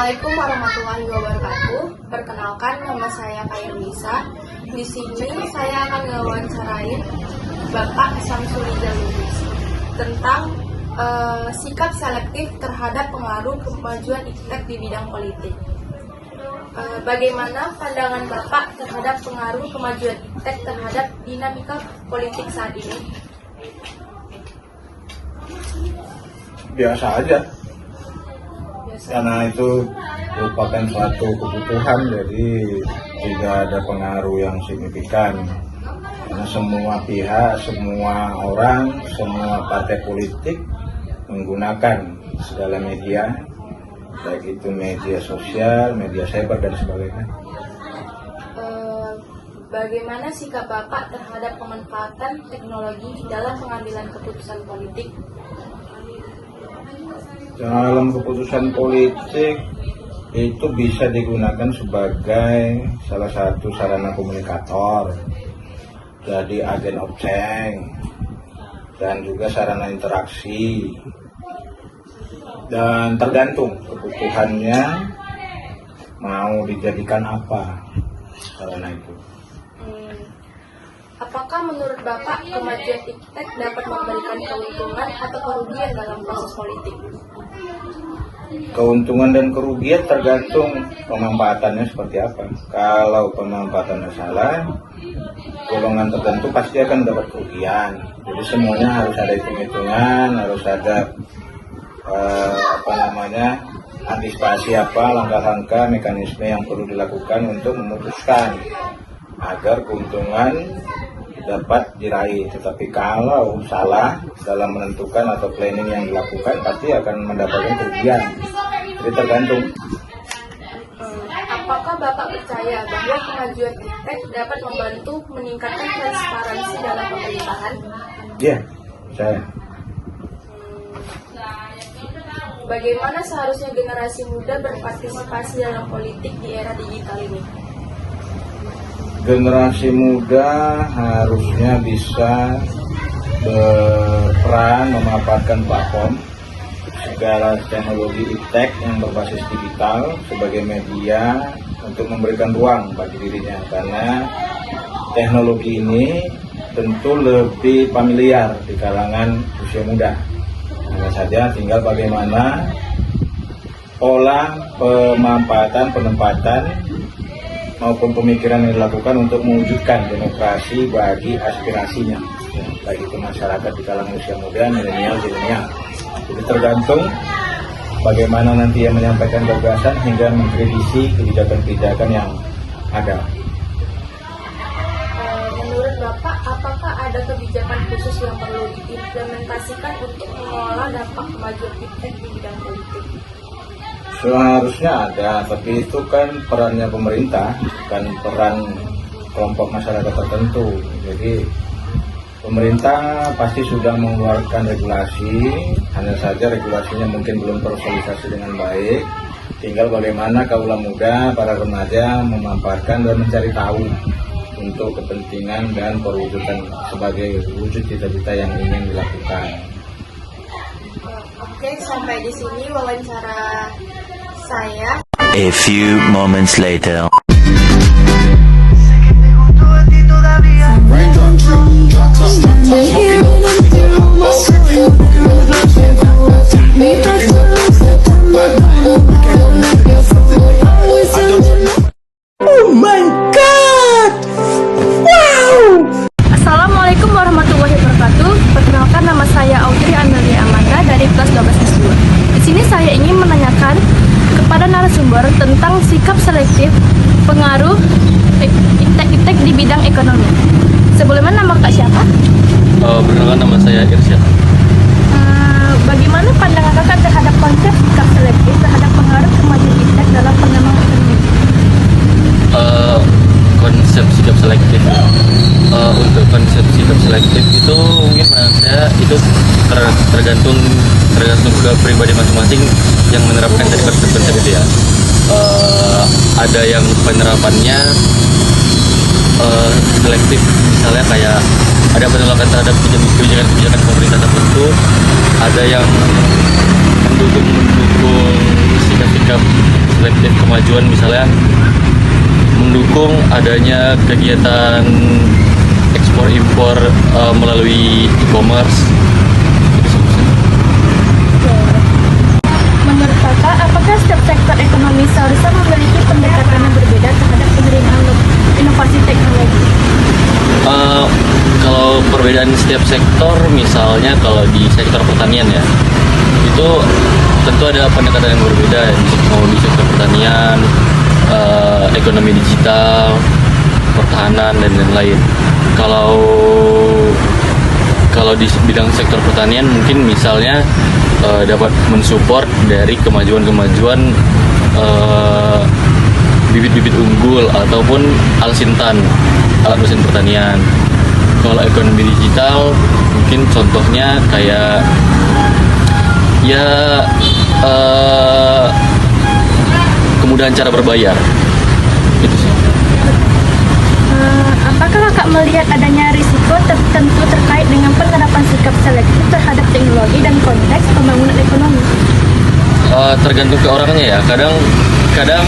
Assalamualaikum warahmatullahi wabarakatuh. Perkenalkan, nama saya Kairunisa. Di sini saya akan mewawancarain Bapak Samsul Rizal Lubis tentang sikap selektif terhadap pengaruh kemajuan iptek di bidang politik. Bagaimana pandangan Bapak terhadap pengaruh kemajuan iptek terhadap dinamika politik saat ini? Biasa aja, karena itu merupakan suatu kebutuhan, jadi tidak ada pengaruh yang signifikan. Karena semua pihak, semua orang, semua partai politik menggunakan segala media, baik itu media sosial, media cyber dan sebagainya. Bagaimana sikap Bapak terhadap pemanfaatan teknologi dalam pengambilan keputusan politik? Dalam keputusan politik itu bisa digunakan sebagai salah satu sarana komunikator, jadi agen of change, dan juga sarana interaksi, dan tergantung kebutuhannya mau dijadikan apa sarana itu. Apakah menurut Bapak kemajuan iptek dapat memberikan keuntungan atau kerugian dalam proses politik? Keuntungan dan kerugian tergantung pemanfaatannya seperti apa. Kalau pemanfaatannya salah, golongan tertentu pasti akan dapat kerugian. Jadi semuanya harus ada hitung-hitungan, harus ada antisipasi langkah-langkah, mekanisme yang perlu dilakukan untuk memutuskan agar keuntungan dapat diraih. Tetapi kalau salah dalam menentukan atau planning yang dilakukan, pasti akan mendapatkan kerugian. Jadi tergantung. Apakah Bapak percaya bahwa kemajuan iptek dapat membantu meningkatkan transparansi dalam pemerintahan? Iya, saya. Bagaimana seharusnya generasi muda berpartisipasi dalam politik di era digital ini? Generasi muda harusnya bisa berperan memanfaatkan platform segala teknologi iptek yang berbasis digital sebagai media untuk memberikan ruang bagi dirinya, karena teknologi ini tentu lebih familiar di kalangan usia muda. Hanya saja tinggal bagaimana pola pemanfaatan, penempatan maupun pemikiran yang dilakukan untuk mewujudkan demokrasi bagi aspirasinya, baik itu masyarakat di kalangan usia muda, milenial, zilenial. Jadi tergantung bagaimana nanti yang menyampaikan gagasan hingga mengkritisi kebijakan-kebijakan yang ada. Menurut Bapak, apakah ada kebijakan khusus yang perlu diimplementasikan untuk mengelola dampak kemajuan iptek di bidang politik? Seharusnya ada, tapi itu kan perannya pemerintah, bukan peran kelompok masyarakat tertentu. Jadi pemerintah pasti sudah mengeluarkan regulasi, hanya saja regulasinya mungkin belum tersosialisasi dengan baik. Tinggal bagaimana kaula muda, para remaja memanfaatkan dan mencari tahu untuk kepentingan dan perwujudan sebagai wujud cita-cita yang ingin dilakukan. Oke, sampai di sini wawancara saya. A few moments later. Oh my God! Wow! Assalamualaikum warahmatullahi wabarakatuh. Perkenalkan, nama saya Audrey Amelia Amanda dari kelas 12 S2. Di sini saya ingin menanyakan kepada narasumber tentang sikap selektif pengaruh iptek di bidang ekonomi. Sebelumnya, nama Kak siapa? Perkenalkan, nama saya Irsyad. Bagaimana pandangan Kakak terhadap konsep sikap selektif terhadap pengaruh kemajuan iptek dalam pengembangan ekonomi? Konsep sikap selektif, untuk konsep sikap selektif itu mungkin menurut saya itu tergantung ke pribadi masing-masing yang menerapkan dari konsep-konsep itu ya. Ada yang penerapannya selektif, misalnya kayak ada penolakan terhadap kebijakan pemerintah tertentu, ada yang mendukung sikap-sikap inisiatif kemajuan, misalnya mendukung adanya kegiatan ekspor impor melalui e-commerce. Menurut kakak, apakah setiap sektor ekonomi seharusnya memiliki pendekatan yang berbeda terhadap penerimaan inovasi teknologi? Kalau perbedaan setiap sektor, misalnya kalau di sektor pertanian ya, itu tentu ada pendekatan yang berbeda. Mau di sektor pertanian, ekonomi digital, pertahanan dan lain-lain. Kalau di bidang sektor pertanian mungkin misalnya dapat mensupport dari kemajuan-kemajuan bibit-bibit unggul ataupun alsintan, alat mesin pertanian. Kalau ekonomi digital mungkin contohnya kayak ya kemudahan cara berbayar itu sih. Apakah kakak melihat adanya risiko tertentu terkait dengan penerapan sikap selektif terhadap teknologi dan konteks pembangunan ekonomi? Tergantung ke orangnya ya. Kadang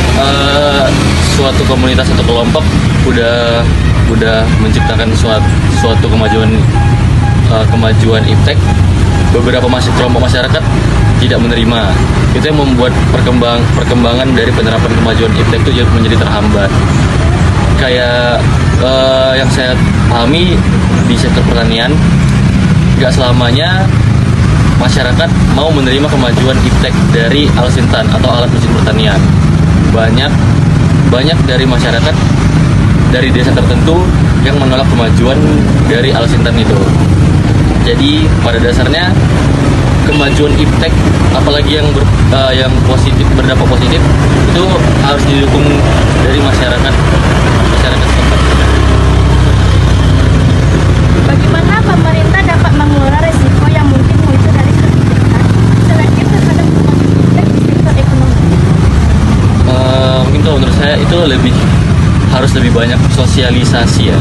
suatu komunitas atau kelompok udah menciptakan suatu kemajuan iptek, beberapa kelompok masyarakat tidak menerima. Itu yang membuat perkembangan dari penerapan kemajuan iptek itu menjadi terhambat. Kayak yang saya pahami di sektor pertanian, nggak selamanya masyarakat mau menerima kemajuan iptek dari alsintan atau alat mesin pertanian. Banyak dari masyarakat dari desa tertentu yang menolak kemajuan dari alsintan itu. Jadi pada dasarnya kemajuan iptek, apalagi yang positif, berdampak positif, itu harus didukung dari masyarakat setempat. Bagaimana pemerintah dapat mengelola risiko yang mungkin muncul dari kebijakan selektif terhadap kemajuan iptek di sektor ekonomi? Mungkin kalau menurut saya itu harus lebih banyak sosialisasi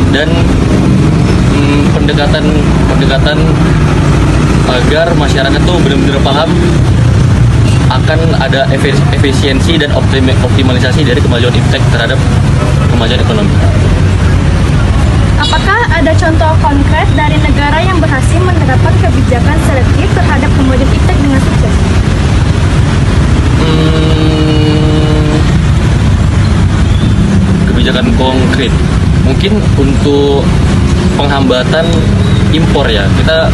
dan pendekatan agar masyarakat tuh benar-benar paham akan ada efisiensi dan optimalisasi dari kemajuan iptek terhadap kemajuan ekonomi. Apakah ada contoh konkret dari negara yang berhasil menerapkan kebijakan selektif terhadap kemajuan iptek dengan sukses? Kebijakan konkret mungkin untuk penghambatan impor ya, kita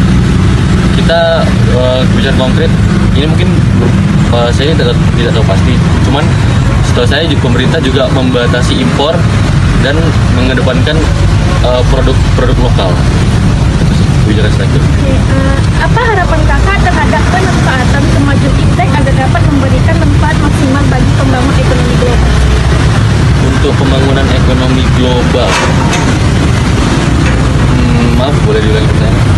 kebijakan konkret ini mungkin saya tidak tahu pasti, cuman setahu saya pemerintah juga membatasi impor dan mengedepankan produk lokal. Itu sih kebijakan selektif. Apa harapan kakak terhadap pemanfaatan kemajuan iptek agar dapat memberikan manfaat maksimal bagi pembangunan ekonomi global? Untuk pembangunan ekonomi global, maaf boleh diulangi pertanyaan?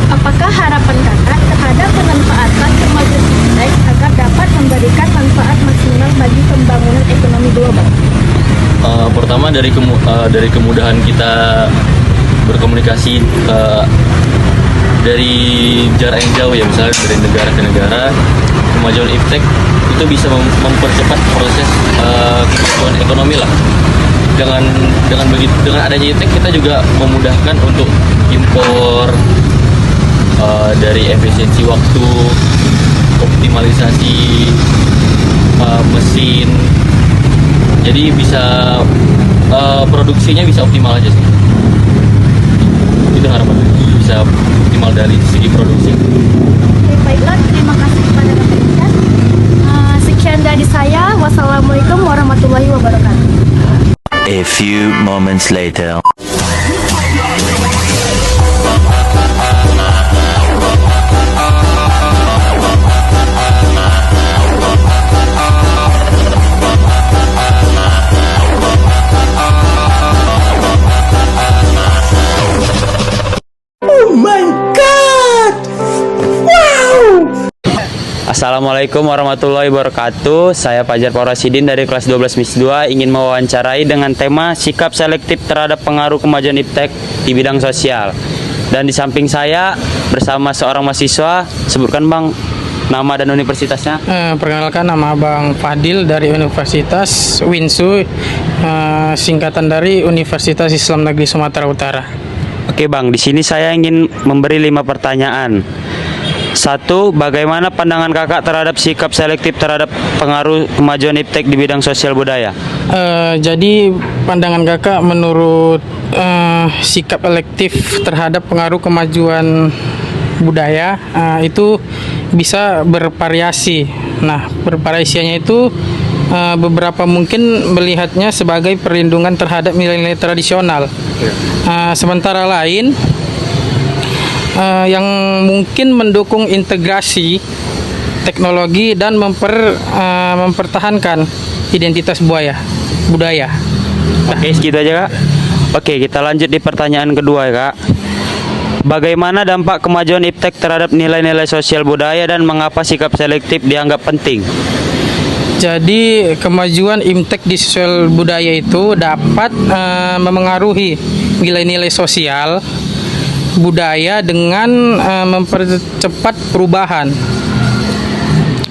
Apakah harapan kakak terhadap pemanfaatan kemajuan iptek agar dapat memberikan manfaat maksimal bagi pembangunan ekonomi global? Pertama dari kemudahan kita berkomunikasi dari jarak yang jauh ya, misalnya dari negara ke negara, kemajuan iptek itu bisa mempercepat proses kemajuan ekonomi lah. Dengan adanya iptek kita juga memudahkan untuk impor dari efisiensi waktu, optimalisasi mesin, jadi bisa produksinya bisa optimal aja sih. Itu harapannya, bisa optimal dari segi produksi. Oke, baiklah, terima kasih kepada Bapak Ican. Sekian dari saya. Wassalamualaikum warahmatullahi wabarakatuh. A few moments later. Oh my god! Wow! Assalamualaikum warahmatullahi wabarakatuh. Saya Fajar Parasidin dari kelas 12 MIS 2 ingin mewawancarai dengan tema sikap selektif terhadap pengaruh kemajuan iptek di bidang sosial. Dan di samping saya bersama seorang mahasiswa, sebutkan Bang Nama dan universitasnya? Perkenalkan, nama Bang Fadil dari Universitas Winsu, singkatan dari Universitas Islam Negeri Sumatera Utara. Oke Bang, di sini saya ingin memberi 5 pertanyaan. 1. Bagaimana pandangan kakak terhadap sikap selektif terhadap pengaruh kemajuan iptek di bidang sosial budaya? Jadi pandangan kakak menurut sikap selektif terhadap pengaruh kemajuan budaya itu bisa bervariasi. Nah, bervariasinya itu beberapa mungkin melihatnya sebagai perlindungan terhadap nilai-nilai tradisional. Sementara lain yang mungkin mendukung integrasi teknologi dan mempertahankan identitas budaya. Oke, segitu aja Kak. Oke, kita lanjut di pertanyaan kedua ya Kak. Bagaimana dampak kemajuan iptek terhadap nilai-nilai sosial budaya dan mengapa sikap selektif dianggap penting? Jadi kemajuan iptek di sosial budaya itu dapat memengaruhi nilai-nilai sosial budaya dengan mempercepat perubahan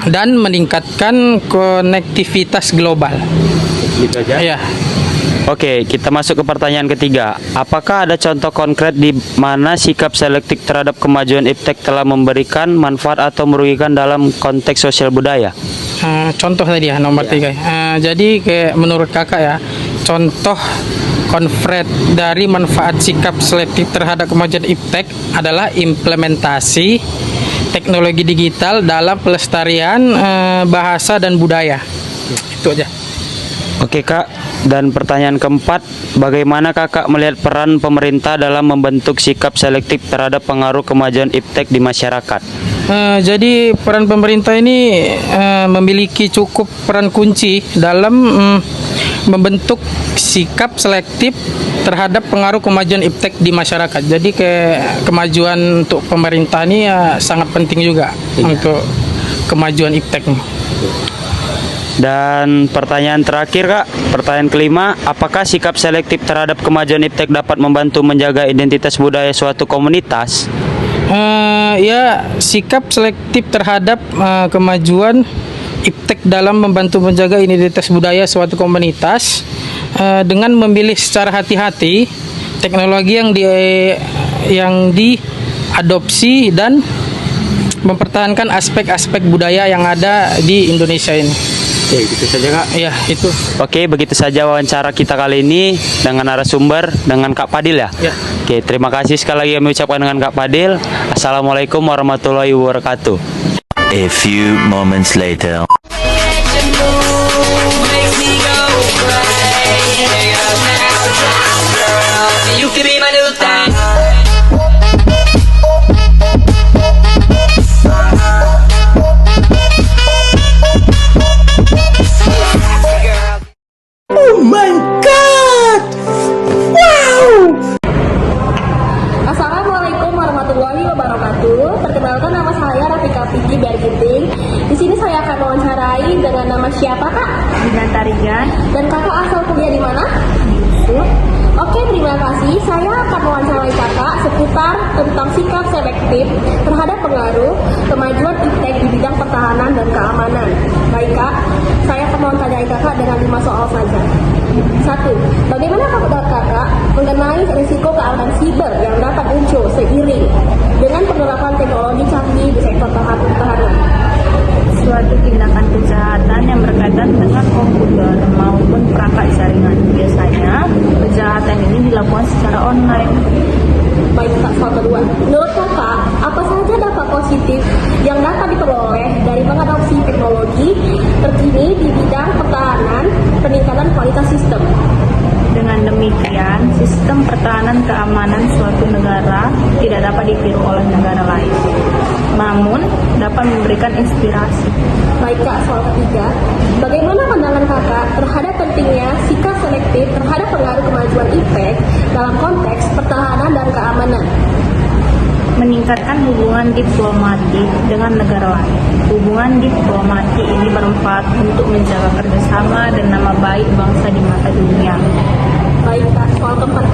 dan meningkatkan konektivitas global. Gitu aja. Ya. Oke, kita masuk ke pertanyaan ketiga. Apakah ada contoh konkret di mana sikap selektif terhadap kemajuan iptek telah memberikan manfaat atau merugikan dalam konteks sosial budaya? Contoh tadi ya, nomor 3. Jadi kayak menurut kakak ya, contoh konkret dari manfaat sikap selektif terhadap kemajuan iptek adalah implementasi teknologi digital dalam pelestarian bahasa dan budaya. Itu aja. Oke Kak, dan pertanyaan keempat, bagaimana kakak melihat peran pemerintah dalam membentuk sikap selektif terhadap pengaruh kemajuan iptek di masyarakat? Jadi peran pemerintah ini memiliki cukup peran kunci dalam membentuk sikap selektif terhadap pengaruh kemajuan iptek di masyarakat. Jadi kemajuan untuk pemerintah ini ya sangat penting juga untuk kemajuan iptek. Dan pertanyaan terakhir Kak, pertanyaan kelima, apakah sikap selektif terhadap kemajuan iptek dapat membantu menjaga identitas budaya suatu komunitas? Ya, sikap selektif terhadap kemajuan iptek dalam membantu menjaga identitas budaya suatu komunitas dengan memilih secara hati-hati teknologi yang diadopsi dan mempertahankan aspek-aspek budaya yang ada di Indonesia ini. Oke, gitu saja Kak. Iya, itu. Oke, begitu saja wawancara kita kali ini dengan narasumber dengan Kak Fadil ya. Ya. Oke, terima kasih sekali lagi kami ucapkan dengan Kak Fadil. Assalamualaikum warahmatullahi wabarakatuh. A few moments later. Oh my god! Wow! Assalamualaikum warahmatullahi wabarakatuh. Perkenalkan, nama saya Rafika Fiki Bergiting. Di sini saya akan mewawancarai dengan nama siapa Kak? Dinan Tarigan. Dan kakak asal kuliah di mana? Yusuf. Oke, terima kasih. Saya akan mewawancarai kakak seputar tentang sikap selektif terhadap pengaruh kemajuan iptek di bidang pertahanan dan keamanan. Baik Kak, saya akan mewawancarai kakak dengan 5 soal saja. 1. Bagaimana kakak mengenai risiko keamanan siber yang dapat muncul seiring dengan penerapan teknologi canggih di sektor pertahanan? Suatu tindakan kejahatan yang berkaitan dengan komputer maupun perangkat jaringan. Biasanya kejahatan ini dilakukan secara online. Baik Kak, soal kedua. Menurut kakak, apa saja dampak positif yang dapat diperoleh dari mengadopsi teknologi terkini di bidang pertahanan, peningkatan kualitas sistem? Dengan demikian, sistem pertahanan keamanan suatu negara tidak dapat ditiru oleh negara lain, namun dapat memberikan inspirasi. Baik Kak, soal ketiga. Bagaimana pandangan kakak terhadap pentingnya sikap selektif terhadap pengaruh kemajuan iptek dalam konteks pertahanan dan keamanan? Meningkatkan hubungan diplomatik dengan negara lain. Hubungan diplomatik ini bermanfaat untuk menjaga kerjasama dan nama baik bangsa di mata dunia. Baik Kak, soal keempat.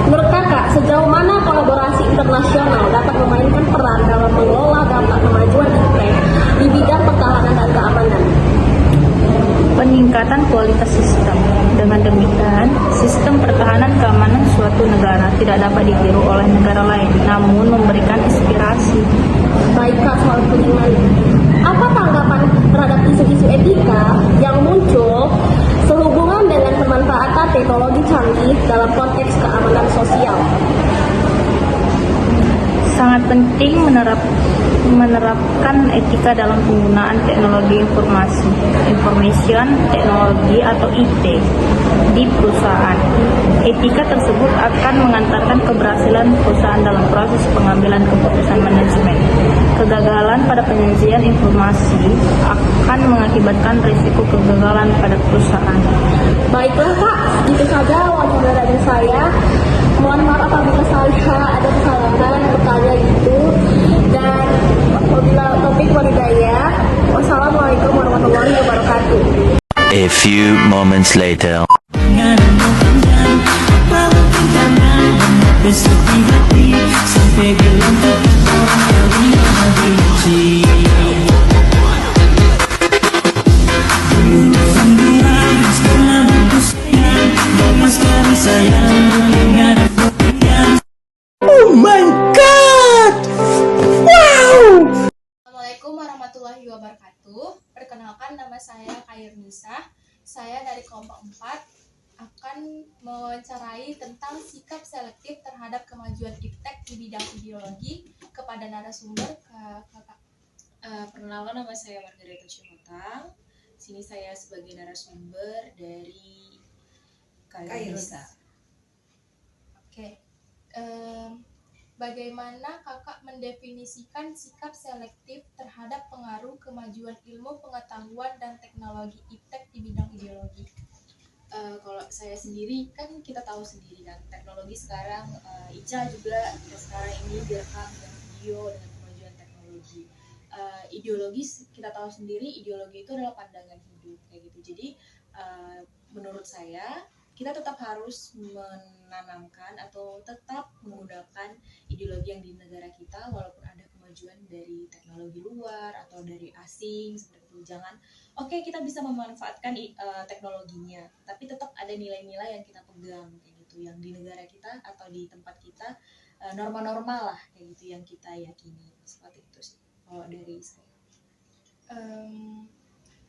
Menurut kakak, sejauh mana kolaborasi internasional dapat memainkan peran dalam mengelola dampak kemajuan iptek di bidang pertahanan dan keamanan. Peningkatan kualitas sistem. Dengan demikian, sistem pertahanan keamanan suatu negara tidak dapat ditiru oleh negara lain, namun memberikan inspirasi. Baiklah, soal kelima. Apa tanggapan terhadap isu-isu etika yang muncul sehubungan dengan pemanfaatan teknologi canggih dalam konteks keamanan sosial? Sangat penting menerapkan etika dalam penggunaan teknologi information teknologi atau IT di perusahaan. Etika tersebut akan mengantarkan keberhasilan perusahaan dalam proses pengambilan keputusan manajemen. Kegagalan pada penyajian informasi akan mengakibatkan risiko kegagalan pada perusahaan. Baiklah Kak, itu saja wawancara dari saya. Mohon maaf apabila saya ada kesalahan bertanya gitu. Dan apabila topik walidaya, wassalamualaikum warahmatullahi wabarakatuh. A few moments later. Oh my god! Wow! Assalamualaikum warahmatullahi wabarakatuh. Perkenalkan, nama saya Kairnisa. Saya dari kelompok 4 akan mewawancarai tentang sikap selektif terhadap kemajuan iptek di bidang ideologi kepada narasumber Kakak. Perkenalkan, nama saya Margareta Cimotang. Sini saya sebagai narasumber dari Kairnisa. Oke. Bagaimana kakak mendefinisikan sikap selektif terhadap pengaruh kemajuan ilmu pengetahuan dan teknologi iptek di bidang ideologi? Kalau saya sendiri, kan kita tahu sendiri kan, teknologi sekarang, Ica juga sekarang ini direkam dengan video dengan kemajuan teknologi. Ideologi kita tahu sendiri, ideologi itu adalah pandangan hidup kayak gitu. Jadi menurut saya kita tetap harus menanamkan atau tetap menggunakan ideologi yang di negara kita walaupun ada kemajuan dari teknologi luar atau dari asing seperti itu. Jangan kita bisa memanfaatkan teknologinya, tapi tetap ada nilai-nilai yang kita pegang kayak gitu, yang di negara kita atau di tempat kita, norma-norma lah kayak gitu yang kita yakini. Seperti itu sih kalau dari saya.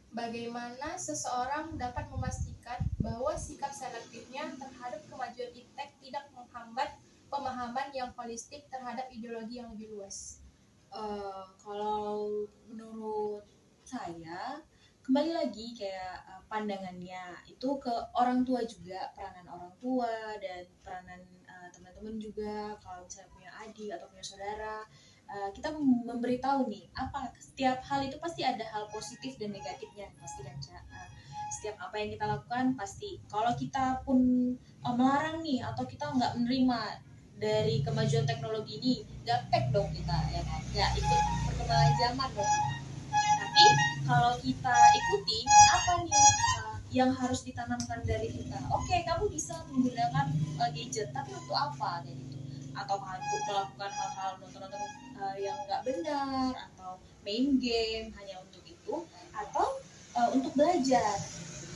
Bagaimana seseorang dapat memastikan bahwa sikap selektifnya terhadap kemajuan iptek tidak menghambat pemahaman yang holistik terhadap ideologi yang lebih luas? Kalau menurut saya, kembali lagi kayak pandangannya itu ke orang tua juga, peranan orang tua dan peranan teman-teman juga. Kalau misalnya punya adik atau punya saudara, kita memberitahu nih, apa setiap hal itu pasti ada hal positif dan negatifnya pasti kan. Setiap apa yang kita lakukan pasti, kalau kita pun melarang nih atau kita nggak menerima dari kemajuan teknologi ini, gaptek dong kita ya kan, ya ikut perkembangan zaman dong. Tapi kalau kita ikuti apa nih yang harus ditanamkan dari kita, kamu bisa menggunakan gadget, tapi untuk apa kayak gitu, atau untuk melakukan hal-hal nonton-nonton yang nggak benar atau main game hanya untuk itu, atau untuk belajar.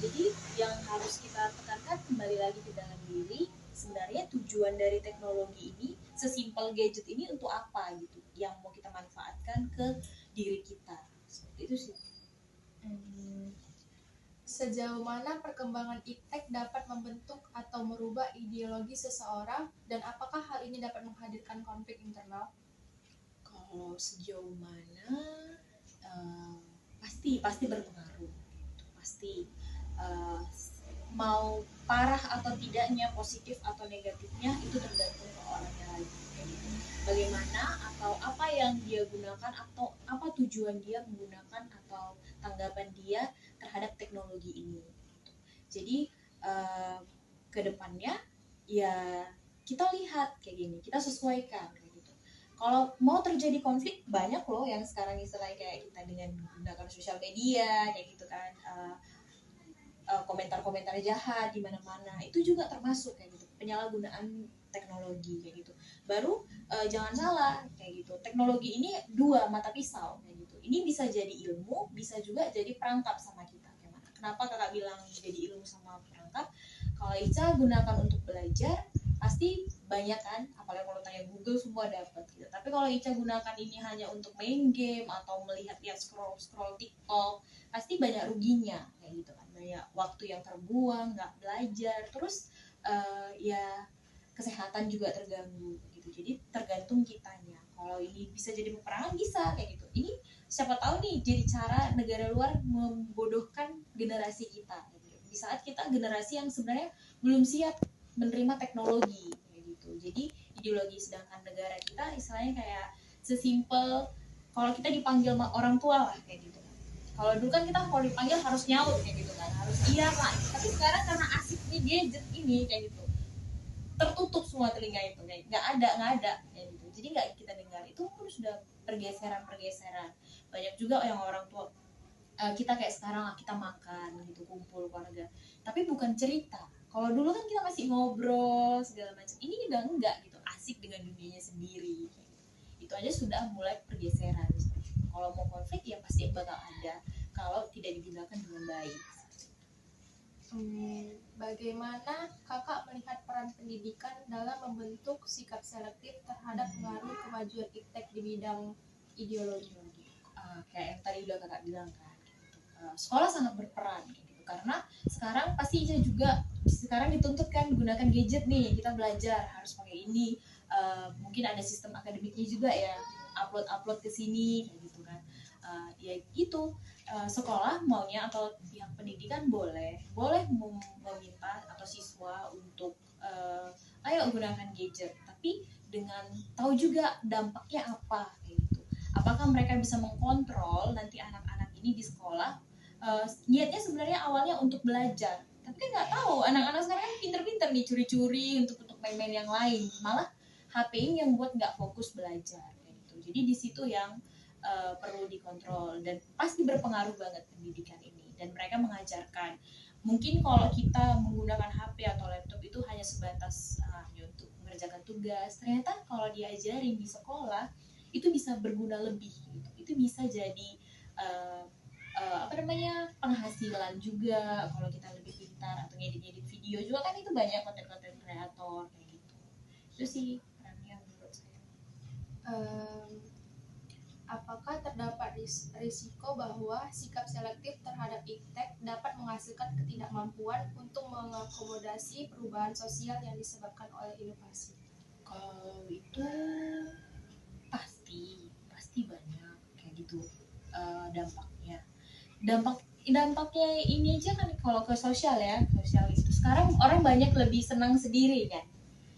Jadi yang harus kita tekankan kembali lagi ke dalam diri, sebenarnya tujuan dari teknologi ini, sesimpel gadget ini untuk apa gitu, yang mau kita manfaatkan ke diri kita. Seperti itu sih. Sejauh mana perkembangan iptek dapat membentuk atau merubah ideologi seseorang, dan apakah hal ini dapat menghadirkan konflik internal? Kalau sejauh mana, pasti berpengaruh. Pasti mau parah atau tidaknya, positif atau negatifnya, itu tergantung ke orangnya lagi. Bagaimana atau apa yang dia gunakan atau apa tujuan dia menggunakan atau tanggapan dia terhadap teknologi ini. Jadi ke depannya ya kita lihat kayak gini, kita sesuaikan kayak gitu. Kalau mau terjadi konflik, banyak loh yang sekarang istilahnya kayak kita dengan menggunakan sosial media kayak gitu kan, komentar-komentar jahat di mana-mana, itu juga termasuk kayak gitu, penyalahgunaan teknologi kayak gitu. Baru jangan salah kayak gitu, teknologi ini dua mata pisau kayak gitu. Ini bisa jadi ilmu, bisa juga jadi perangkap sama kita. Kenapa kakak bilang jadi ilmu sama perangkap? Kalau Ica gunakan untuk belajar, pasti banyak kan, apalagi kalau tanya Google semua dapat gitu. Tapi kalau Ica gunakan ini hanya untuk main game atau melihat ya scroll TikTok, pasti banyak ruginya kayak gitu kan. Banyak waktu yang terbuang, nggak belajar, terus ya kesehatan juga terganggu gitu. Jadi tergantung kitanya. Kalau ini bisa jadi peperangan, bisa kayak gitu. Ini siapa tahu nih jadi cara negara luar membodohkan generasi kita gitu. Di saat kita generasi yang sebenarnya belum siap menerima teknologi kayak gitu. Jadi ideologi, sedangkan negara kita istilahnya kayak sesimpel kalau kita dipanggil orang tua lah kayak gitu. Kalau dulu kan kita kalau dipanggil harus nyaut kayak gitu kan, harus iya kan. Tapi sekarang karena asik nih gadget ini kayak gitu, tertutup semua telinga itu kayak nggak ada kayak gitu. Jadi nggak kita dengar. Itu pun sudah pergeseran. Banyak juga yang orang tua kita kayak sekarang lah, kita makan gitu, kumpul keluarga, tapi bukan cerita. Kalau dulu kan kita masih ngobrol segala macam, ini udah enggak gitu, asik dengan dunianya sendiri kayak gitu. Itu aja sudah mulai pergeseran. Kalau mau konflik ya pasti bakal ada kalau tidak digunakan dengan baik. Bagaimana kakak melihat peran pendidikan dalam membentuk sikap selektif terhadap pengaruh kemajuan iptek di bidang ideologi? Kayak yang tadi udah kakak bilang kan, sekolah sangat berperan gitu, karena sekarang pasti Ica juga sekarang dituntut kan gunakan gadget nih, kita belajar harus pakai ini, mungkin ada sistem akademiknya juga ya, upload ke sini kayak gitu kan. Ya gitu, sekolah maunya atau pihak pendidikan boleh meminta atau siswa untuk ayo gunakan gadget, tapi dengan tahu juga dampaknya apa kayak gitu. Apakah mereka bisa mengkontrol nanti anak-anak ini di sekolah, niatnya sebenarnya awalnya untuk belajar, tapi kan nggak tahu, anak-anak sekarang kan pinter-pinter nih curi-curi untuk main-main yang lain, malah HP ini yang buat nggak fokus belajar kayak gitu. Jadi di situ yang perlu dikontrol dan pasti berpengaruh banget pendidikan ini, dan mereka mengajarkan. Mungkin kalau kita menggunakan HP atau laptop itu hanya sebatas untuk mengerjakan tugas, ternyata kalau diajarin di sekolah itu bisa berguna lebih gitu. Itu bisa jadi penghasilan juga kalau kita lebih pintar, atau ngedit video juga kan, itu banyak konten-konten kreator kayak gitu. Itu sih perannya menurut saya. Apakah terdapat risiko bahwa sikap selektif terhadap iptek dapat menghasilkan ketidakmampuan untuk mengakomodasi perubahan sosial yang disebabkan oleh inovasi? Kalau itu pasti banyak kayak gitu dampaknya ini aja kan. Kalau ke sosial itu sekarang orang banyak lebih senang sendiri kan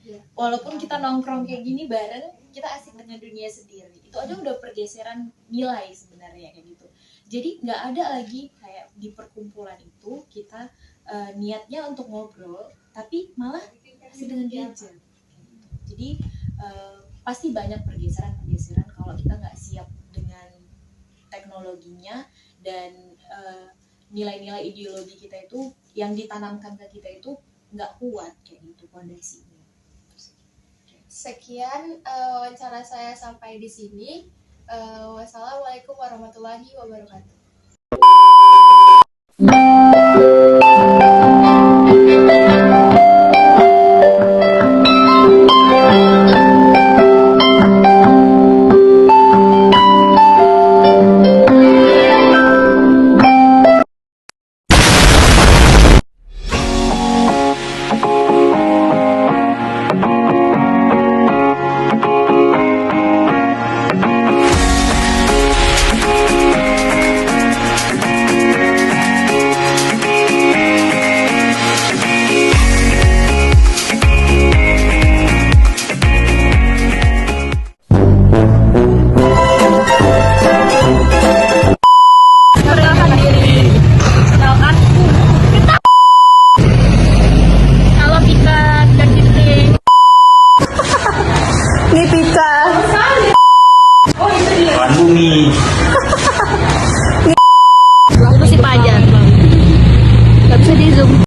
ya. Walaupun kita nongkrong kayak gini bareng, kita asik dengan dunia sendiri, itu aja udah pergeseran nilai sebenarnya kayak gitu. Jadi nggak ada lagi kayak di perkumpulan itu kita niatnya untuk ngobrol, tapi malah asik dengan gadget kayak gitu. Jadi pasti banyak pergeseran kalau kita nggak siap dengan teknologinya, dan nilai-nilai ideologi kita itu yang ditanamkan ke kita itu nggak kuat kayak gitu fondasinya. Sekian wawancara saya sampai di sini. Wassalamualaikum warahmatullahi wabarakatuh. Itu si Pajar. Gak bisa di zoom.